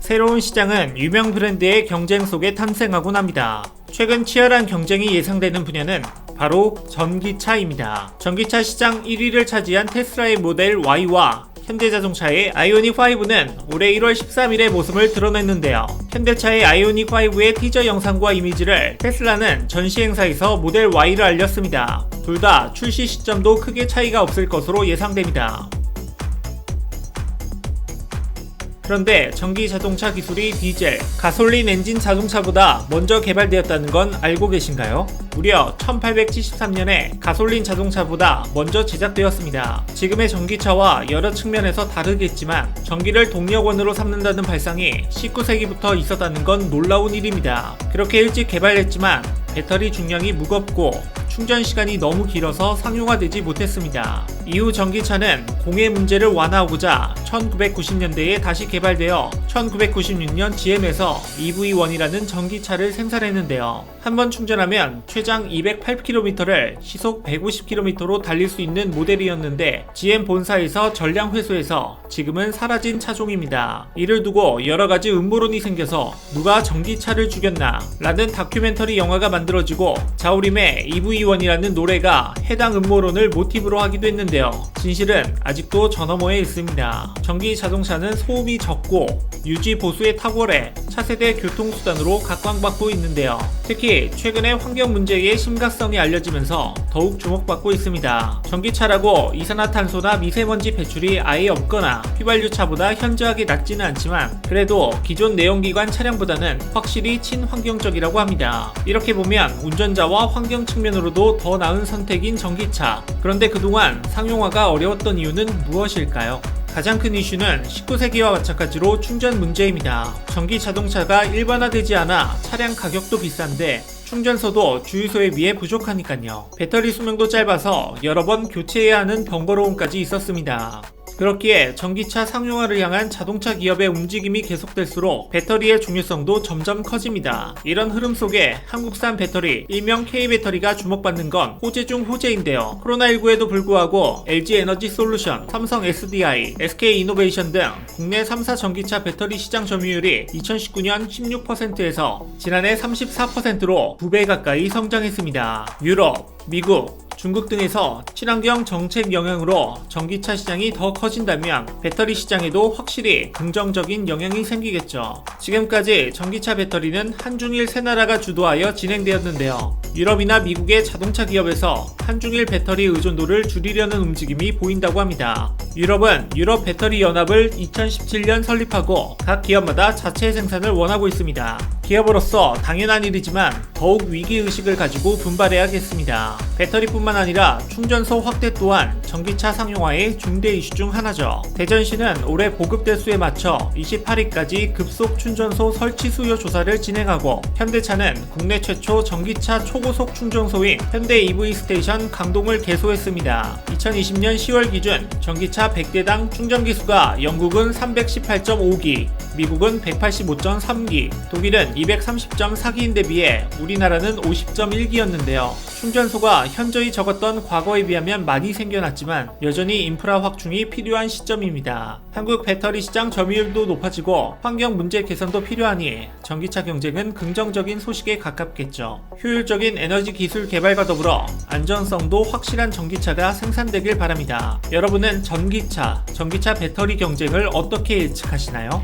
새로운 시장은 유명 브랜드의 경쟁 속에 탄생하곤 합니다. 최근 치열한 경쟁이 예상되는 분야는 바로 전기차입니다. 전기차 시장 1위를 차지한 테슬라의 모델 Y와 현대자동차의 아이오닉5는 올해 1월 13일에 모습을 드러냈는데요. 현대차의 아이오닉5의 티저 영상과 이미지를 테슬라는 전시 행사에서 모델 Y를 알렸습니다. 둘 다 출시 시점도 크게 차이가 없을 것으로 예상됩니다. 그런데 전기 자동차 기술이 디젤, 가솔린 엔진 자동차보다 먼저 개발되었다는 건 알고 계신가요? 무려 1873년에 가솔린 자동차보다 먼저 제작되었습니다. 지금의 전기차와 여러 측면에서 다르겠지만 전기를 동력원으로 삼는다는 발상이 19세기부터 있었다는 건 놀라운 일입니다. 그렇게 일찍 개발했지만 배터리 중량이 무겁고 충전 시간이 너무 길어서 상용화되지 못했습니다. 이후 전기차는 공해 문제를 완화하고자 1990년대에 다시 개발되어 1996년 GM에서 EV1이라는 전기차를 생산했는데요. 한번 충전하면 최장 208km를 시속 150km로 달릴 수 있는 모델이었는데 GM 본사에서 전량 회수해서 지금은 사라진 차종입니다. 이를 두고 여러가지 음모론이 생겨서 누가 전기차를 죽였나 라는 다큐멘터리 영화가 만들어지고 자우림의 EV1이라는 노래가 해당 음모론을 모티브로 하기도 했는데요. 진실은 아직도 저 너머에 있습니다. 전기 자동차는 소음이 적고 유지 보수에 탁월해 차세대 교통수단으로 각광받고 있는데요. 특히 최근에 환경 문제의 심각성이 알려지면서 더욱 주목받고 있습니다. 전기차라고 이산화탄소나 미세먼지 배출이 아예 없거나 휘발유차보다 현저하게 낮지는 않지만 그래도 기존 내연기관 차량보다는 확실히 친환경적이라고 합니다. 이렇게 보면 운전자와 환경 측면으로도 더 나은 선택인 전기차. 그런데 그동안 상용화가 어려웠던 이유는 무엇일까요? 가장 큰 이슈는 19세기와 마찬가지로 충전 문제입니다. 전기 자동차가 일반화되지 않아 차량 가격도 비싼데 충전소도 주유소에 비해 부족하니까요. 배터리 수명도 짧아서 여러 번 교체해야 하는 번거로움까지 있었습니다. 그렇기에 전기차 상용화를 향한 자동차 기업의 움직임이 계속될수록 배터리의 중요성도 점점 커집니다. 이런 흐름 속에 한국산 배터리, 일명 K배터리가 주목받는 건 호재 중 호재인데요. 코로나19에도 불구하고 LG에너지솔루션, 삼성 SDI, SK이노베이션 등 국내 3사 전기차 배터리 시장 점유율이 2019년 16%에서 지난해 34%로 2배 가까이 성장했습니다. 유럽, 미국, 중국 등에서 친환경 정책 영향으로 전기차 시장이 더 커진다면 배터리 시장에도 확실히 긍정적인 영향이 생기겠죠. 지금까지 전기차 배터리는 한중일 세 나라가 주도하여 진행되었는데요. 유럽이나 미국의 자동차 기업에서 한중일 배터리 의존도를 줄이려는 움직임이 보인다고 합니다. 유럽은 유럽 배터리 연합을 2017년 설립하고 각 기업마다 자체 생산을 원하고 있습니다. 기업으로서 당연한 일이지만 더욱 위기의식을 가지고 분발해야겠습니다. 배터리뿐만 아니라 충전소 확대 또한 전기차 상용화의 중대 이슈 중 하나죠. 대전시는 올해 보급대 수에 맞춰 28일까지 급속 충전소 설치 수요 조사를 진행하고 현대차는 국내 최초 전기차 초고속 충전소인 현대 EV 스테이션 강동을 개소했습니다. 2020년 10월 기준 전기차 100대당 충전기 수가 영국은 318.5기, 미국은 185.3기, 독일은 230.4기인데 비해 우리나라는 50.1기였는데요. 충전소가 현저히 적었던 과거에 비하면 많이 생겨났지만 여전히 인프라 확충이 필요한 시점입니다. 한국 배터리 시장 점유율도 높아지고 환경 문제 개선도 필요하니 전기차 경쟁은 긍정적인 소식에 가깝겠죠. 효율적인 에너지 기술 개발과 더불어 안전성도 확실한 전기차가 생산되길 바랍니다. 여러분은 전기차 배터리 경쟁을 어떻게 예측하시나요?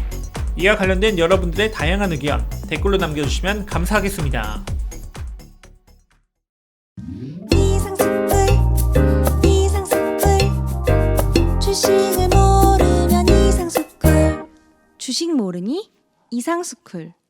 이와 관련된 여러분들의 다양한 의견 댓글로 남겨주시면 감사하겠습니다. 주식을 모르면 이상스쿨. 주식 모르니 이상스쿨.